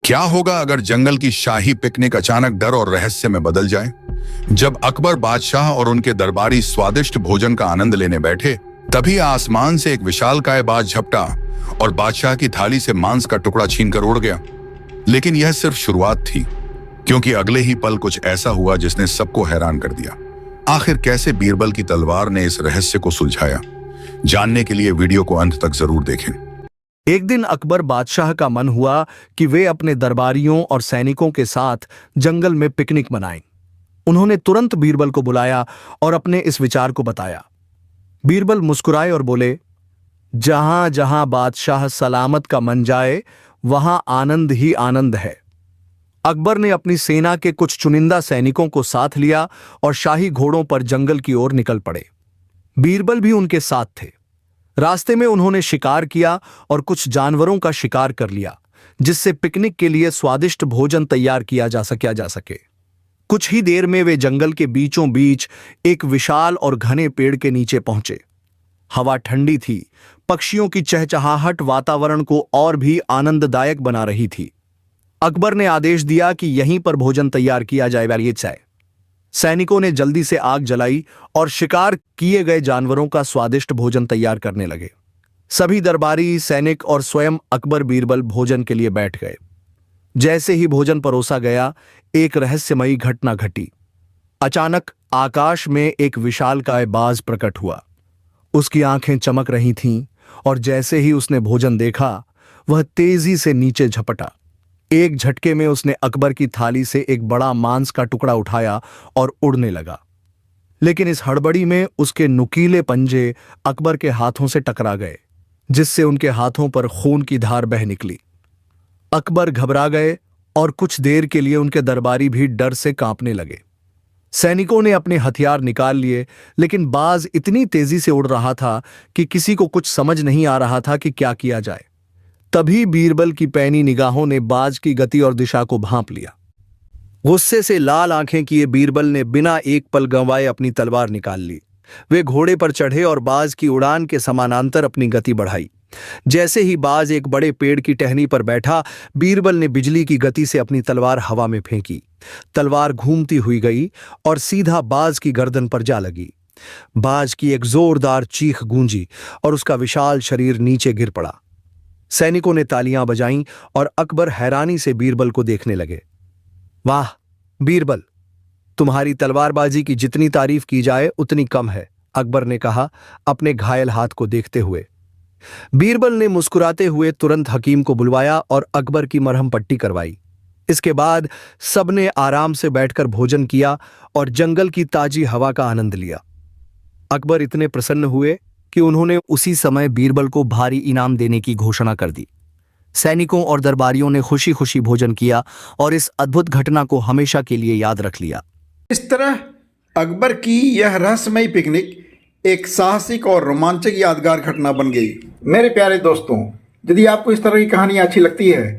क्या होगा अगर जंगल की शाही पिकनिक अचानक डर और रहस्य में बदल जाए? जब अकबर बादशाह और उनके दरबारी स्वादिष्ट भोजन का आनंद लेने बैठे, तभी आसमान से एक विशालकाय बाज झपटा और बादशाह की थाली से मांस का टुकड़ा छीनकर उड़ गया। लेकिन यह सिर्फ शुरुआत थी, क्योंकि अगले ही पल कुछ ऐसा हुआ जिसने सबको हैरान कर दिया। आखिर कैसे बीरबल की तलवार ने इस रहस्य को सुलझाया? जानने के लिए वीडियो को अंत तक जरूर देखें। एक दिन अकबर बादशाह का मन हुआ कि वे अपने दरबारियों और सैनिकों के साथ जंगल में पिकनिक मनाएं। उन्होंने तुरंत बीरबल को बुलाया और अपने इस विचार को बताया। बीरबल मुस्कुराए और बोले, जहां जहां बादशाह सलामत का मन जाए, वहां आनंद ही आनंद है। अकबर ने अपनी सेना के कुछ चुनिंदा सैनिकों को साथ लिया और शाही घोड़ों पर जंगल की ओर निकल पड़े। बीरबल भी उनके साथ थे। रास्ते में उन्होंने शिकार किया और कुछ जानवरों का शिकार कर लिया, जिससे पिकनिक के लिए स्वादिष्ट भोजन तैयार किया जा सके। कुछ ही देर में वे जंगल के बीचों बीच एक विशाल और घने पेड़ के नीचे पहुंचे। हवा ठंडी थी, पक्षियों की चहचहाहट वातावरण को और भी आनंददायक बना रही थी। अकबर ने आदेश दिया कि यहीं पर भोजन तैयार किया जाए। सैनिकों ने जल्दी से आग जलाई और शिकार किए गए जानवरों का स्वादिष्ट भोजन तैयार करने लगे। सभी दरबारी, सैनिक और स्वयं अकबर बीरबल भोजन के लिए बैठ गए। जैसे ही भोजन परोसा गया, एक रहस्यमयी घटना घटी। अचानक आकाश में एक विशालकाय बाज प्रकट हुआ। उसकी आंखें चमक रही थीं और जैसे ही उसने भोजन देखा, वह तेजी से नीचे झपटा। एक झटके में उसने अकबर की थाली से एक बड़ा मांस का टुकड़ा उठाया और उड़ने लगा। लेकिन इस हड़बड़ी में उसके नुकीले पंजे अकबर के हाथों से टकरा गए, जिससे उनके हाथों पर खून की धार बह निकली। अकबर घबरा गए और कुछ देर के लिए उनके दरबारी भी डर से कांपने लगे। सैनिकों ने अपने हथियार निकाल लिए, लेकिन बाज इतनी तेजी से उड़ रहा था कि किसी को कुछ समझ नहीं आ रहा था कि क्या किया जाए। तभी बीरबल की पैनी निगाहों ने बाज की गति और दिशा को भांप लिया। गुस्से से लाल आंखें किए बीरबल ने बिना एक पल गंवाए अपनी तलवार निकाल ली। वे घोड़े पर चढ़े और बाज की उड़ान के समानांतर अपनी गति बढ़ाई। जैसे ही बाज एक बड़े पेड़ की टहनी पर बैठा, बीरबल ने बिजली की गति से अपनी तलवार हवा में फेंकी। तलवार घूमती हुई गई और सीधा बाज की गर्दन पर जा लगी। बाज की एक जोरदार चीख गूंजी और उसका विशाल शरीर नीचे गिर पड़ा। सैनिकों ने तालियां बजाईं और अकबर हैरानी से बीरबल को देखने लगे। वाह बीरबल, तुम्हारी तलवारबाजी की जितनी तारीफ की जाए उतनी कम है, अकबर ने कहा अपने घायल हाथ को देखते हुए। बीरबल ने मुस्कुराते हुए तुरंत हकीम को बुलवाया और अकबर की मरहम पट्टी करवाई। इसके बाद सबने आराम से बैठकर भोजन किया और जंगल की ताजी हवा का आनंद लिया। अकबर इतने प्रसन्न हुए कि उन्होंने उसी समय बीरबल को भारी इनाम देने की घोषणा कर दी। सैनिकों और दरबारियों ने खुशी खुशी भोजन किया और इस अद्भुत घटना को हमेशा के लिए याद रख लिया। इस तरह अकबर की यह रहस्यमयी पिकनिक एक साहसिक और रोमांचक यादगार घटना बन गई। मेरे प्यारे दोस्तों, यदि आपको इस तरह की कहानियां अच्छी लगती है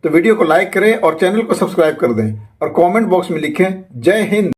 तो वीडियो को लाइक करें और चैनल को सब्सक्राइब कर दें और कमेंट बॉक्स में लिखें जय हिंद।